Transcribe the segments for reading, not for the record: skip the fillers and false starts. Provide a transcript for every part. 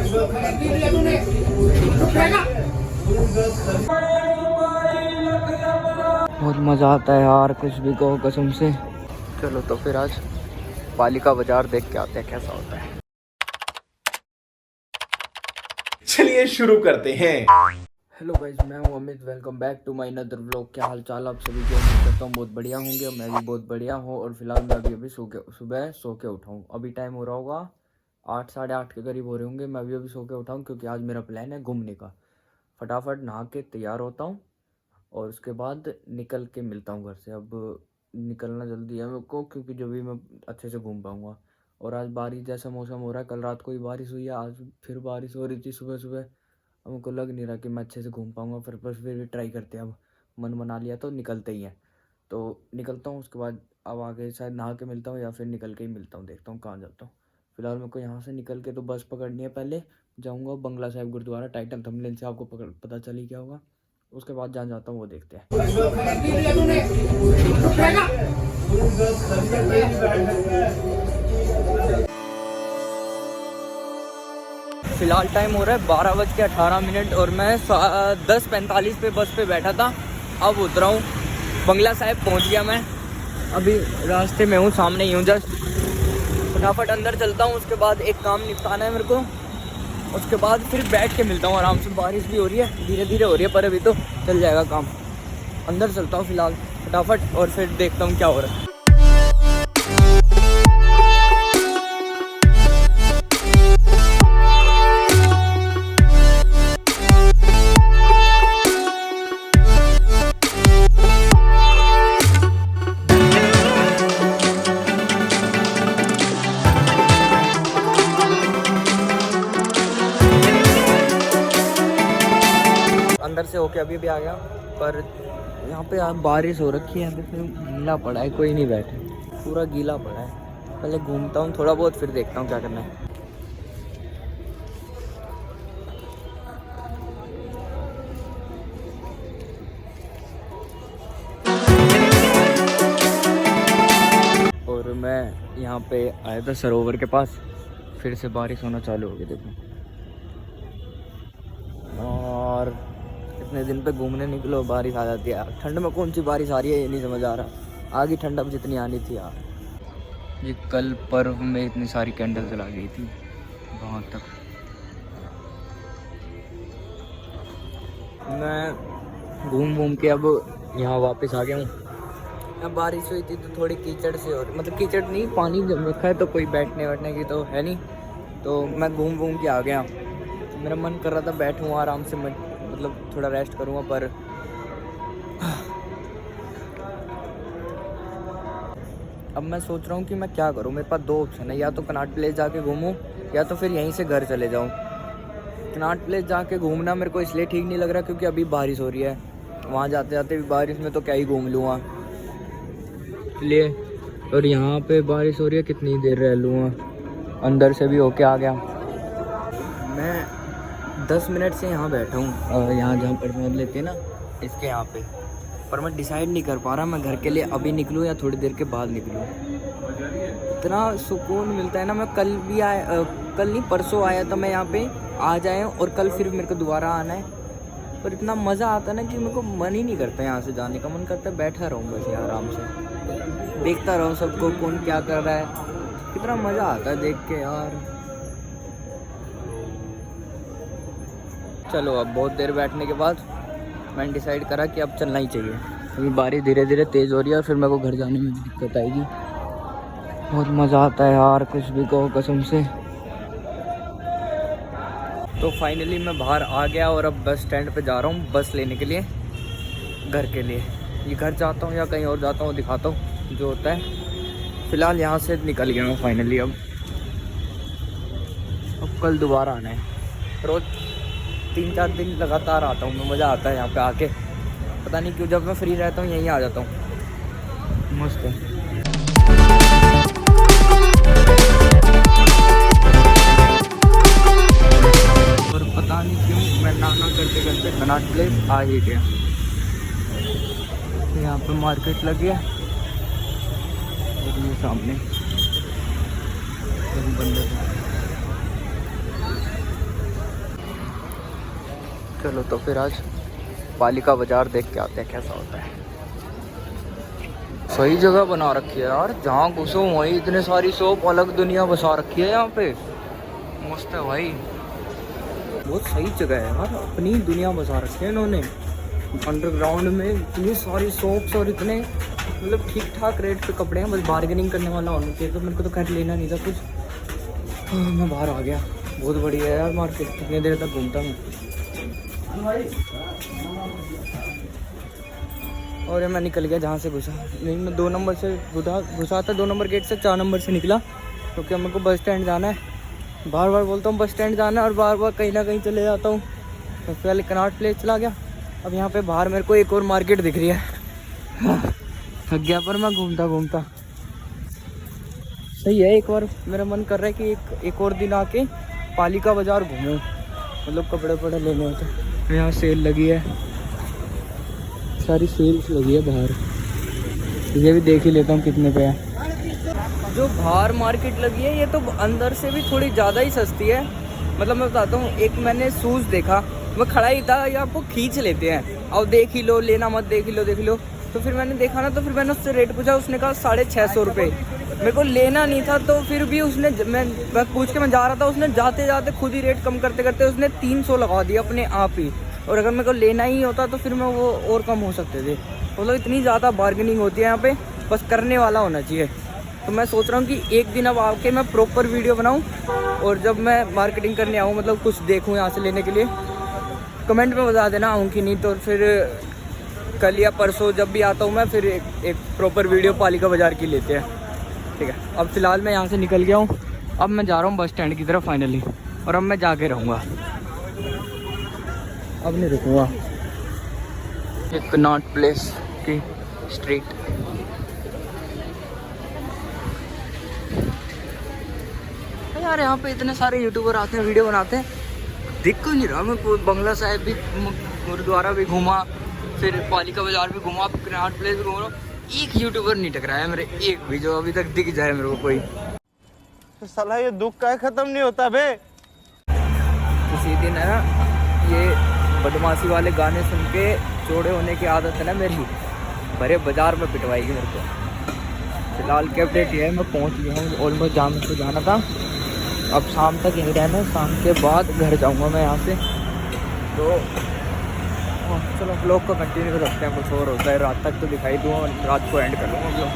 बहुत मज़ा आता है यार, कुछ भी कहो कसम से। चलो तो फिर आज पालिका बाजार देख के आते हैं कैसा होता है। चलिए शुरू करते हैं। हेलो गाइस, मैं हूं Amit. Welcome back to my another vlog. क्या हाल चाल आप सभी के? उम्मीद करता हूँ बहुत बढ़िया होंगे। मैं भी बहुत बढ़िया हूँ। और फिलहाल मैं अभी सुबह सो के उठा हूँ। अभी टाइम हो रहा होगा 8 साढ़े 8 के करीब हो रहे होंगे। मैं अभी सो के उठा हूँ क्योंकि आज मेरा प्लान है घूमने का। फटाफट नहा के तैयार होता हूँ और उसके बाद निकल के मिलता हूँ घर से। अब निकलना जल्दी है मेरे को क्योंकि जब भी मैं अच्छे से घूम पाऊँगा। और आज बारिश जैसा मौसम हो रहा है। कल रात को ही बारिश हुई है, आज फिर बारिश हो रही थी सुबह सुबह। अब मुझको लग नहीं रहा कि मैं अच्छे से घूम पाऊँगा। फिर भी ट्राई करते हैं। अब मन बना लिया तो निकलते ही हैं। तो निकलता हूँ, उसके बाद अब आगे शायद नहा के मिलता हूँ या फिर निकल के ही मिलता हूँ। देखता हूँ कहाँ जाता हूँ। फिलहाल मेरे को यहाँ से निकल के तो बस पकड़नी है। पहले जाऊँगा बंगला साहिब गुरुद्वारा। टाइटल थंबनेल से आपको पता चल ही क्या होगा। उसके बाद जहाँ जाता हूँ वो देखते हैं। फिलहाल टाइम हो रहा है 12:18 और मैं 10:45 पे बस पे बैठा था। अब उतरा हूँ, बंगला साहिब पहुँच गया मैं। अभी रास्ते में हूँ, सामने ही हूँ जस्ट। फटाफट अंदर चलता हूँ, उसके बाद एक काम निपटाना है मेरे को। उसके बाद फिर बैठ के मिलता हूँ आराम से। बारिश भी हो रही है, धीरे धीरे हो रही है, पर अभी तो चल जाएगा काम। अंदर चलता हूँ फिलहाल फटाफट और फिर देखता हूँ क्या हो रहा है। अंदर से होके अभी भी आ गया, पर यहाँ पे बारिश हो रखी है। अभी गीला पड़ा है, कोई नहीं बैठे, पूरा गीला पड़ा है। पहले घूमता हूँ थोड़ा बहुत, फिर देखता हूँ क्या करना है। और मैं यहाँ पे आया था सरोवर के पास, फिर से बारिश होना चालू हो गई देखो। और इतने दिन पे घूमने निकलो, बारिश आ जाती है यार। ठंड में कौन सी बारिश आ रही है ये नहीं समझ आ रहा। आगे ठंड अब जितनी आनी थी यार। ये कल पर्व में इतनी सारी कैंडल जला गई थी वहाँ तक। मैं घूम के अब यहाँ वापस आ गया हूँ। अब बारिश हुई थी तो थोड़ी कीचड़ से, और मतलब कीचड़ नहीं, पानी जम रखा है तो कोई बैठने वैठने की तो है नहीं। तो मैं घूम के आ गया। मेरा मन कर रहा था बैठूँ आराम से, मतलब थोड़ा रेस्ट करूँगा, पर अब मैं सोच रहा हूँ कि मैं क्या करूँ। मेरे पास दो ऑप्शन है, या तो कनॉट प्लेस जाके घूमूँ या तो फिर यहीं से घर चले जाऊँ। कनॉट प्लेस जाके घूमना मेरे को इसलिए ठीक नहीं लग रहा क्योंकि अभी बारिश हो रही है। वहाँ जाते जाते भी बारिश में तो क्या ही घूम लूँगा इसलिए। और यहाँ पे बारिश हो रही है, कितनी देर रह लूँगा। अंदर से भी होके आ गया मैं। 10 मिनट से यहाँ बैठा हूँ, यहाँ जहाँ प्रसाद लेते हैं ना, इसके यहाँ पे। पर मैं डिसाइड नहीं कर पा रहा मैं घर के लिए अभी निकलूँ या थोड़ी देर के बाद निकलूँ। इतना सुकून मिलता है ना। मैं कल नहीं परसों आया था मैं यहाँ पे, आज आया हूँ और कल फिर मेरे को दोबारा आना है। पर इतना मज़ा आता है ना कि मेरे को मन ही नहीं करता यहाँ से जाने का। मन करता है बैठा रहूँ बस यहाँ आराम से, देखता रहूँ सबको कौन क्या कर रहा है। कितना मज़ा आता है देख के यार। चलो अब बहुत देर बैठने के बाद मैंने डिसाइड करा कि अब चलना ही चाहिए। अभी बारिश धीरे धीरे तेज़ हो रही है और फिर मेरे को घर जाने में दिक्कत आएगी। बहुत मज़ा आता है यार, कुछ भी कहो कसम से। तो फाइनली मैं बाहर आ गया और अब बस स्टैंड पे जा रहा हूँ बस लेने के लिए, घर के लिए। ये घर जाता हूँ या कहीं और जाता हूँ दिखाता हूँ जो होता है। फ़िलहाल यहाँ से निकल गया हूँ फाइनली। अब कल दोबारा आना है। रोज़ 3-4 दिन लगातार आता हूँ मैं। मज़ा आता है यहाँ पे आके, पता नहीं क्यों। जब मैं फ्री रहता हूँ यहीं आ जाता हूँ। मस्त है। और पता नहीं क्यों मैं ना करते करते कनॉट प्लेस आ ही गया। यहाँ पे मार्केट लगी है और ये सामने बंदर। चलो तो फिर आज पालिका बाजार देख के आते हैं कैसा होता है। सही जगह बना रखी है यार, जहाँ घुसो वहीं इतने सारी शॉप, अलग दुनिया बसा रखी है यहाँ पे। मस्त है भाई, बहुत सही जगह है यार, अपनी दुनिया बसा रखी है इन्होंने। अंडरग्राउंड में इतनी सारी शॉप्स और इतने मतलब ठीक ठाक रेट पे कपड़े हैं, बस बार्गेनिंग करने वाला होना चाहिए। तो मेरे को तो खैर लेना नहीं था कुछ। मैं बाहर आ गया, बहुत बढ़िया है यार मार्केट, कितने देर तक घूमता मैं। और मैं निकल गया जहाँ से घुसा, नहीं मैं 2 नंबर से घुसा था, 2 नंबर गेट से 4 नंबर से निकला, क्योंकि मेरे को बस स्टैंड जाना है। बार बार बोलता हूँ बस स्टैंड जाना है और बार बार कहीं ना कहीं चले जाता हूँ। तो पहले कनॉट प्लेस चला गया। अब यहाँ पे बाहर मेरे को एक और मार्केट दिख रही है। थक गया पर मैं घूमता घूमता। सही है, एक बार मेरा मन कर रहा है कि एक और दिन आके पालिका बाजार घूमूं, मतलब कपड़े वपड़े लेने होते हैं। यहाँ सेल लगी है, सारी सेल्स लगी है बाहर, ये भी देख ही लेता हूँ कितने पे है। जो बाहर मार्केट लगी है ये तो अंदर से भी थोड़ी ज़्यादा ही सस्ती है। मतलब मैं बताता हूँ, एक मैंने शूज़ देखा, मैं खड़ा ही था, ये आपको खींच लेते हैं और देख ही लो, लेना मत, देख ही लो। तो फिर मैंने देखा ना, तो फिर मैंने उससे रेट पूछा, उसने कहा 650 रुपये। मेरे को लेना नहीं था, तो फिर भी उसने, मैं पूछ के मैं जा रहा था, उसने जाते जाते खुद ही रेट कम करते करते उसने 300 लगा दिया अपने आप ही। और अगर मेरे को लेना ही होता तो फिर मैं वो और कम हो सकते थे। मतलब इतनी ज़्यादा बार्गेनिंग होती है यहाँ पे, बस करने वाला होना चाहिए। तो मैं सोच रहा हूँ कि एक दिन अब आके मैं प्रॉपर वीडियो बनाऊँ, और जब मैं मार्केटिंग करने आऊँ, मतलब कुछ देखूँ यहाँ से लेने के लिए, कमेंट में बता देना आऊँ कि नहीं। तो फिर कल या परसों जब भी आता हूँ मैं, फिर एक प्रॉपर वीडियो पालिका बाजार की लेते हैं, ठीक है। अब फिलहाल मैं यहाँ से निकल गया हूँ, अब मैं जा रहा हूँ बस स्टैंड की तरफ फाइनली, और अब मैं जाके रहूँगा, अब नहीं रुकूँगा। एक कनॉट प्लेस की स्ट्रीट, यार यहाँ पे इतने सारे यूट्यूबर आते हैं, वीडियो बनाते हैं, दिख क्यों नहीं रहा। मैं बंगला साहिब भी, गुरुद्वारा भी घूमा, फिर पालिका बाजार भी घूमा, कनॉट प्लेस भी घूमा, एक यूट्यूबर नहीं टकराया मेरे, एक भी जो अभी तक दिख जाए मेरे को कोई। तो साला ये दुख का खत्म नहीं होता बे। इसी दिन है ना, ये बदमाशी वाले गाने सुन के चौड़े होने की आदत है ना मेरी, भरे बाजार में पिटवाएगी मेरे को। फिलहाल की अपडेट ये है, मैं पहुंच गया हूँ ऑलमोस्ट जहाँ मुझको जाना था। अब शाम तक यहीं रहना है, शाम के बाद घर जाऊँगा मैं यहाँ से। तो चलो ब्लॉग को कंटिन्यू रखते हैं, कुछ और होता है रात तक तो दिखाई दूँगा, रात को एंड कर लूँगा ब्लॉग।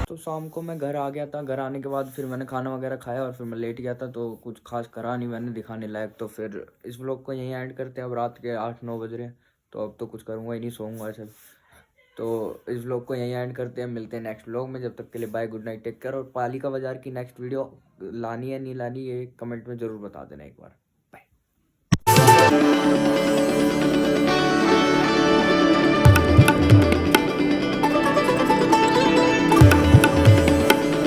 तो शाम को मैं घर आ गया था, घर आने के बाद फिर मैंने खाना वगैरह खाया और फिर मैं लेट गया था, तो कुछ खास करा नहीं मैंने दिखाने लायक। तो फिर इस व्लॉग को यहीं ऐड करते हैं, अब रात के 8-9 बज रहे हैं, तो अब तो कुछ करूँगा ही नहीं, सोऊंगा ऐसे। तो इस व्लॉग को यहीं ऐड करते हैं, मिलते हैं नेक्स्ट व्लॉग में, जब तक के लिए bye, good night, take care. और पालिका बाजार की नेक्स्ट वीडियो लानी है नहीं लानी, ये कमेंट में ज़रूर बता देना एक बार।